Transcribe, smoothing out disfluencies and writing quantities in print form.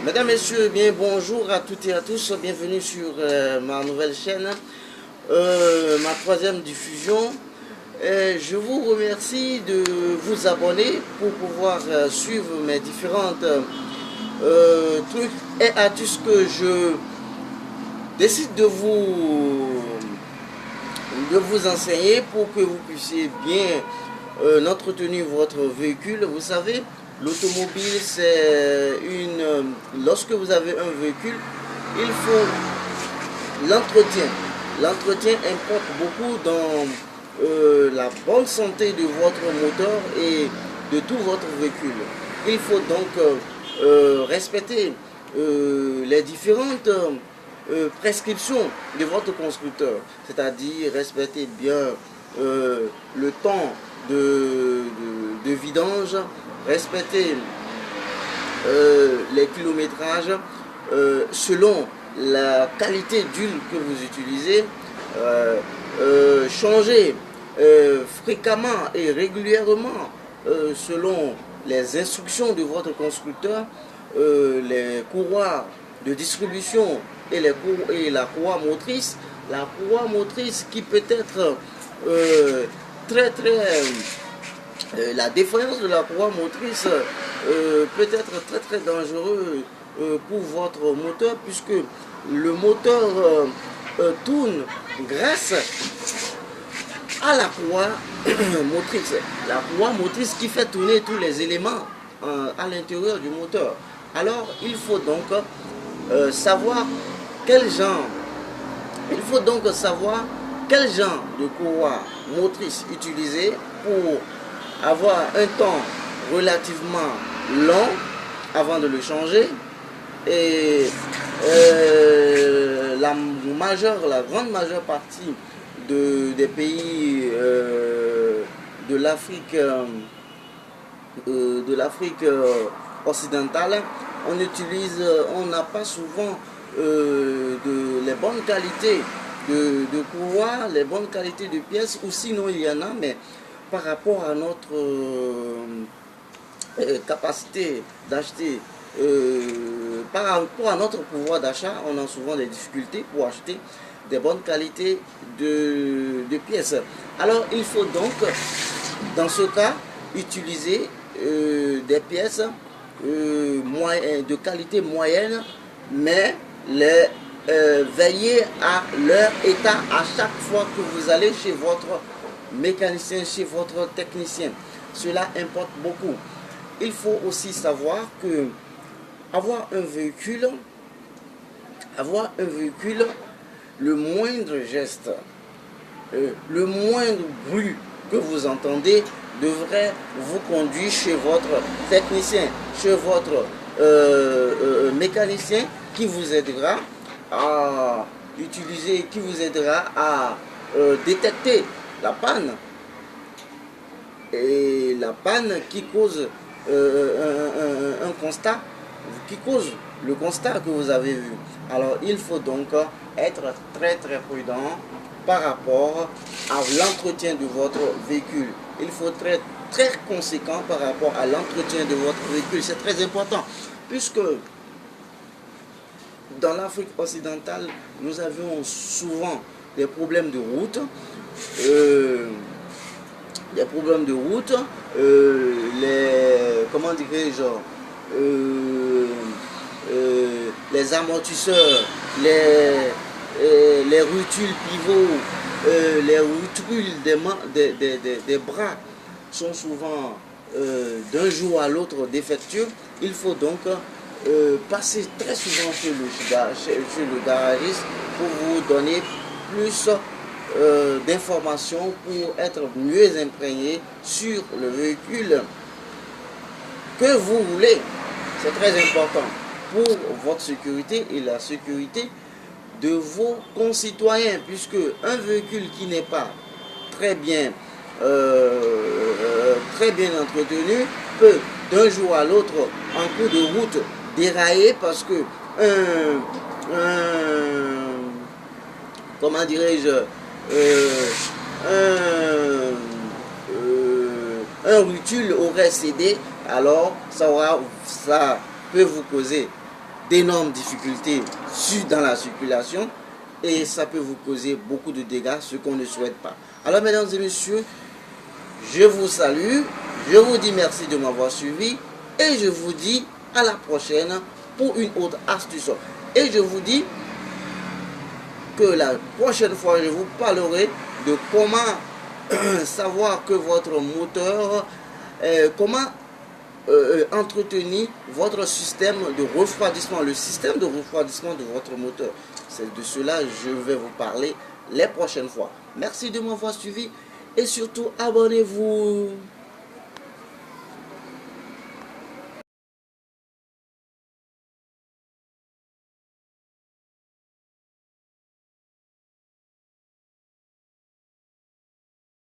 Mesdames, Messieurs, bien bonjour à toutes et à tous, bienvenue sur ma nouvelle chaîne, ma troisième diffusion. Je vous remercie de vous abonner pour pouvoir suivre mes différentes trucs et astuces que je décide de vous enseigner pour que vous puissiez bien entretenir votre véhicule. Vous savez, l'automobile, c'est lorsque vous avez un véhicule, il faut l'entretien. L'entretien importe beaucoup dans la bonne santé de votre moteur et de tout votre véhicule. Il faut donc respecter les différentes prescriptions de votre constructeur, c'est-à-dire respecter bien le temps de vidange, respecter les kilométrages selon la qualité d'huile que vous utilisez, changer fréquemment et régulièrement selon les instructions de votre constructeur les courroies de distribution et la courroie motrice. La courroie motrice qui peut être la défaillance de la courroie motrice peut être très dangereux pour votre moteur, puisque le moteur tourne grâce à la courroie motrice. La courroie motrice qui fait tourner tous les éléments à l'intérieur du moteur. Alors il faut donc savoir quel genre de courroie motrice utiliser pour avoir un temps relativement long avant de le changer. Et la grande majeure partie des pays de l'Afrique occidentale, on n'a pas souvent les bonnes qualités de courroie, les bonnes qualités de pièces, ou sinon il y en a, mais par rapport à notre capacité d'acheter, par rapport à notre pouvoir d'achat, on a souvent des difficultés pour acheter des bonnes qualités de pièces. Alors il faut donc, dans ce cas, utiliser des pièces de qualité moyenne, mais veiller à leur état à chaque fois que vous allez chez votre mécanicien, chez votre technicien. Cela importe beaucoup. Il faut aussi savoir que avoir un véhicule, le moindre geste, le moindre bruit que vous entendez devrait vous conduire chez votre technicien, chez votre mécanicien, qui vous aidera à utiliser, qui vous aidera à détecter la panne. Et la panne qui cause un constat, qui cause le constat que vous avez vu. Alors il faut donc être très prudent par rapport à l'entretien de votre véhicule. Il faut être très conséquent par rapport à l'entretien de votre véhicule. C'est très important, puisque dans l'Afrique occidentale, nous avions souvent des problèmes de route. Comment dirais-je, les amortisseurs, les rotules pivots, les rotules des bras sont souvent d'un jour à l'autre défectueux. Il faut donc passer très souvent chez le garagiste pour vous donner plus d'informations, pour être mieux imprégné sur le véhicule que vous voulez. C'est très important pour votre sécurité et la sécurité de vos concitoyens, puisque un véhicule qui n'est pas très bien entretenu peut d'un jour à l'autre, en cours de route, dérailler, parce que comment dirais-je, un rutule aurait cédé, alors ça peut vous causer d'énormes difficultés dans la circulation et ça peut vous causer beaucoup de dégâts, ce qu'on ne souhaite pas. Alors mesdames et messieurs, je vous salue, je vous dis merci de m'avoir suivi et je vous dis à la prochaine pour une autre astuce. Et je vous dis que la prochaine fois, je vous parlerai de comment savoir que votre moteur, comment entretenir votre système de refroidissement, le système de refroidissement de votre moteur. C'est de cela que je vais vous parler les prochaines fois. Merci de m'avoir suivi et surtout abonnez-vous.